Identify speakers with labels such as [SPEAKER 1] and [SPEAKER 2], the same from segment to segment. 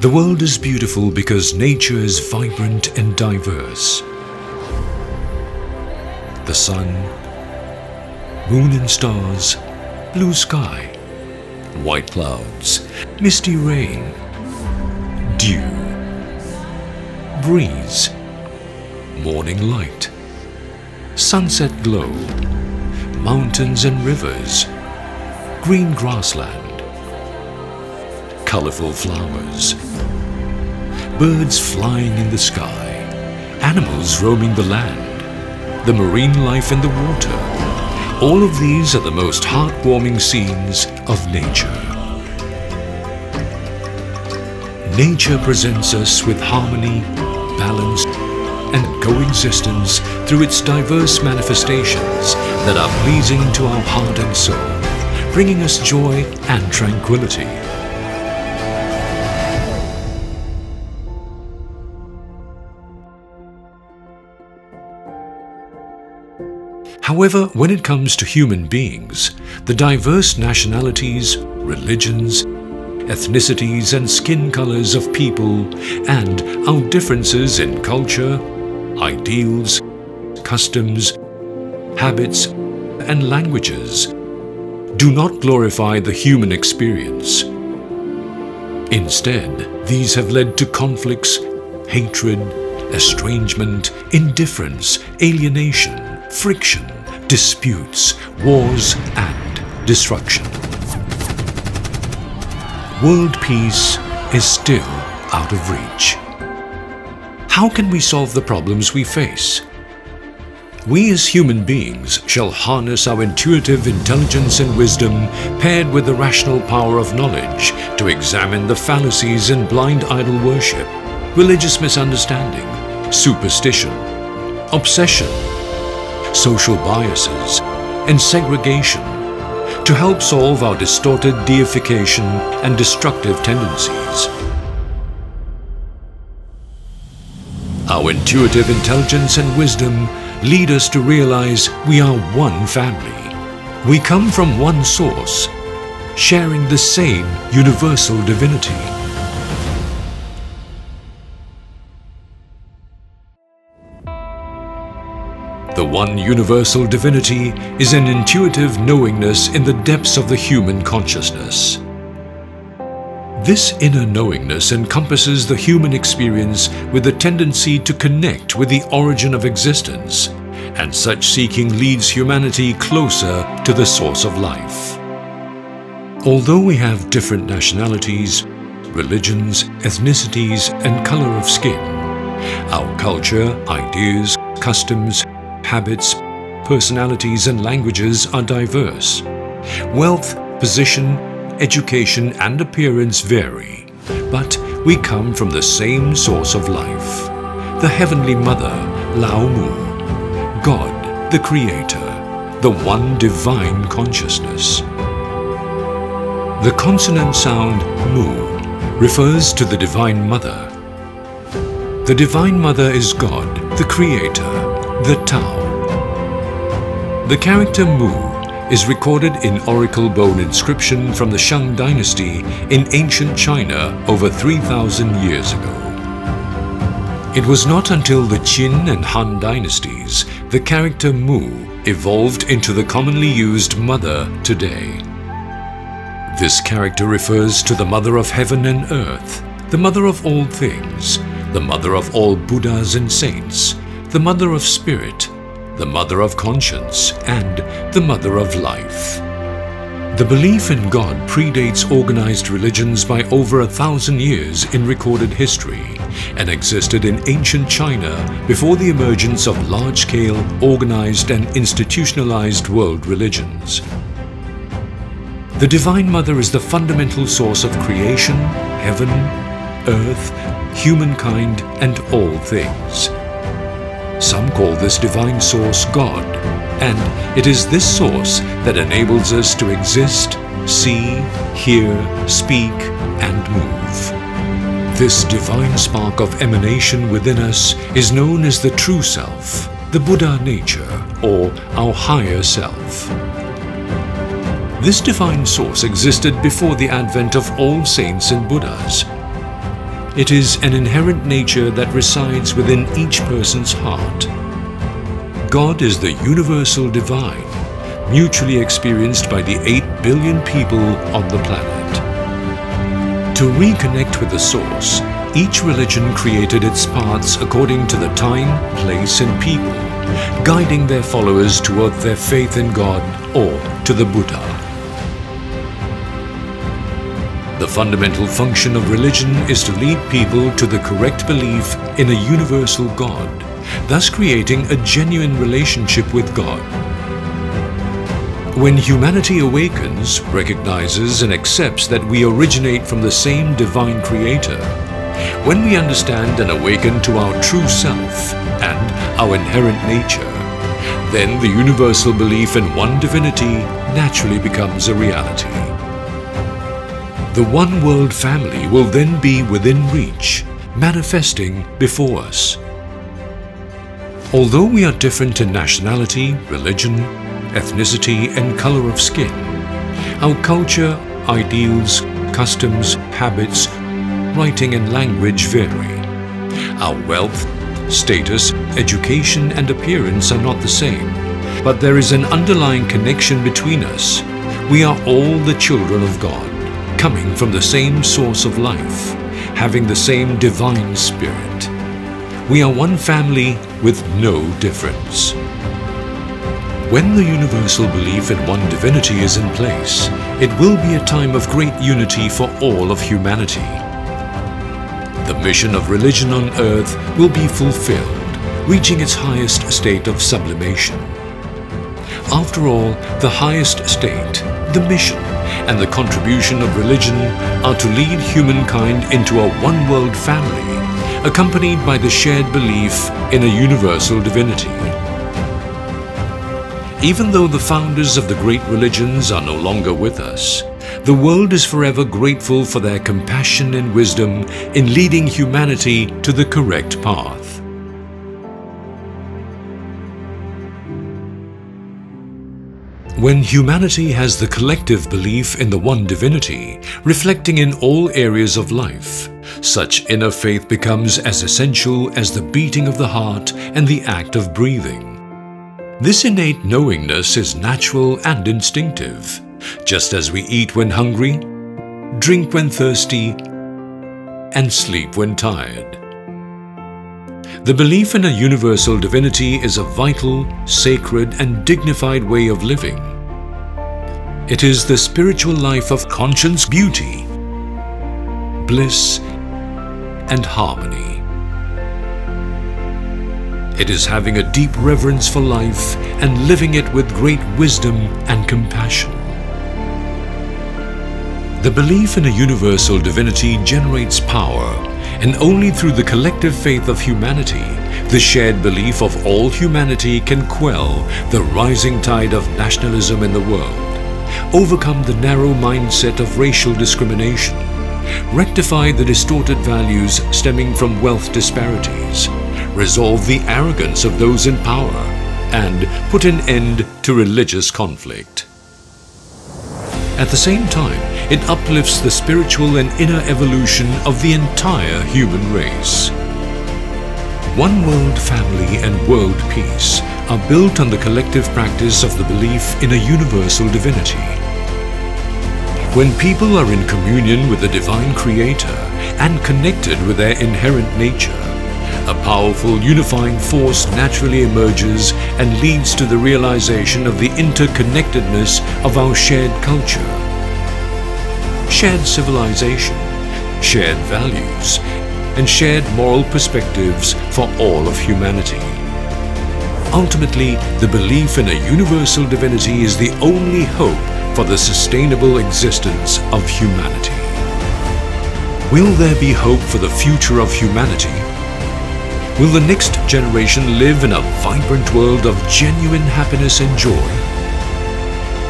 [SPEAKER 1] The world is beautiful because nature is vibrant and diverse. The sun, moon and stars, blue sky, white clouds, misty rain, dew, breeze, morning light, sunset glow, mountains and rivers, green grassland, colorful flowers, birds flying in the sky, animals roaming the land, the marine life in the water. All of these are the most heartwarming scenes of nature. Nature presents us with harmony, balance, and coexistence through its diverse manifestations that are pleasing to our heart and soul, bringing us joy and tranquility. However, when it comes to human beings, the diverse nationalities, religions, ethnicities and skin colors of people, and our differences in culture, ideals, customs, habits, and languages do not glorify the human experience. Instead, these have led to conflicts, hatred, estrangement, indifference, alienation, friction, disputes, wars, and destruction. World peace is still out of reach. How can we solve the problems we face? We as human beings shall harness our intuitive intelligence and wisdom paired with the rational power of knowledge to examine the fallacies in blind idol worship, religious misunderstanding, superstition, obsession, social biases, and segregation to help solve our distorted deification and destructive tendencies. Our intuitive intelligence and wisdom lead us to realize we are one family. We come from one source, sharing the same universal divinity. The one universal divinity is an intuitive knowingness in the depths of the human consciousness. This inner knowingness encompasses the human experience with the tendency to connect with the origin of existence, and such seeking leads humanity closer to the source of life. Although we have different nationalities, religions, ethnicities, and color of skin, our culture, ideas, customs, habits, personalities, and languages are diverse. Wealth, position, education, and appearance vary, but we come from the same source of life, the Heavenly Mother, Lao Mu, God, the Creator, the one divine consciousness. The consonant sound Mu refers to the Divine Mother. The Divine Mother is God, the Creator, the Tao. The character Mu is recorded in oracle bone inscription from the Shang dynasty in ancient China over 3,000 years ago. It was not until the Qin and Han dynasties the character Mu evolved into the commonly used Mother today. This character refers to the Mother of Heaven and Earth, the Mother of all things, the Mother of all Buddhas and saints, the Mother of Spirit, the Mother of Conscience, and the Mother of Life. The belief in God predates organized religions by over 1,000 years in recorded history and existed in ancient China before the emergence of large-scale, organized and institutionalized world religions. The Divine Mother is the fundamental source of creation, heaven, earth, humankind, and all things. Some call this divine source God, and it is this source that enables us to exist, see, hear, speak, and move. This divine spark of emanation within us is known as the true self, the Buddha nature, or our higher self. This divine source existed before the advent of all saints and Buddhas. It is an inherent nature that resides within each person's heart. God is the universal divine, mutually experienced by the 8 billion people on the planet. To reconnect with the source, each religion created its paths according to the time, place and people, guiding their followers toward their faith in God or to the Buddha. The fundamental function of religion is to lead people to the correct belief in a universal God, thus creating a genuine relationship with God. When humanity awakens, recognizes and accepts that we originate from the same divine creator, when we understand and awaken to our true self and our inherent nature, then the universal belief in one divinity naturally becomes a reality. The one world family will then be within reach, manifesting before us. Although we are different in nationality, religion, ethnicity and color of skin, our culture, ideals, customs, habits, writing and language vary. Our wealth, status, education and appearance are not the same, but there is an underlying connection between us. We are all the children of God, coming from the same source of life, having the same divine spirit. We are one family with no difference. When the universal belief in one divinity is in place, it will be a time of great unity for all of humanity. The mission of religion on earth will be fulfilled, reaching its highest state of sublimation. After all, the highest state, the mission, and the contribution of religion are to lead humankind into a one-world family, accompanied by the shared belief in a universal divinity. Even though the founders of the great religions are no longer with us, the world is forever grateful for their compassion and wisdom in leading humanity to the correct path. When humanity has the collective belief in the one divinity, reflecting in all areas of life, such inner faith becomes as essential as the beating of the heart and the act of breathing. This innate knowingness is natural and instinctive, just as we eat when hungry, drink when thirsty, and sleep when tired. The belief in a universal divinity is a vital, sacred, and dignified way of living. It is the spiritual life of conscience, beauty, bliss, and harmony. It is having a deep reverence for life and living it with great wisdom and compassion. The belief in a universal divinity generates power, and only through the collective faith of humanity, the shared belief of all humanity can quell the rising tide of nationalism in the world, overcome the narrow mindset of racial discrimination, rectify the distorted values stemming from wealth disparities, resolve the arrogance of those in power, and put an end to religious conflict. At the same time, it uplifts the spiritual and inner evolution of the entire human race. One world family and world peace are built on the collective practice of the belief in a universal divinity. When people are in communion with the divine creator and connected with their inherent nature, a powerful unifying force naturally emerges and leads to the realization of the interconnectedness of our shared culture, shared civilization, shared values, and shared moral perspectives for all of humanity. Ultimately, the belief in a universal divinity is the only hope for the sustainable existence of humanity. Will there be hope for the future of humanity? Will the next generation live in a vibrant world of genuine happiness and joy?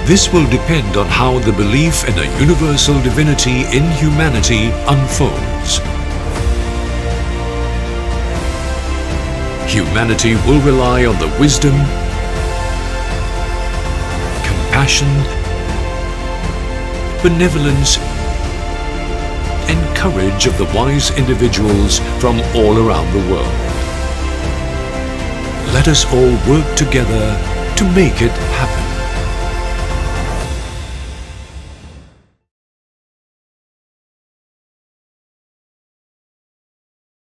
[SPEAKER 1] This will depend on how the belief in a universal divinity in humanity unfolds. Humanity will rely on the wisdom, compassion, benevolence, and courage of the wise individuals from all around the world. Let us all work together to make it happen.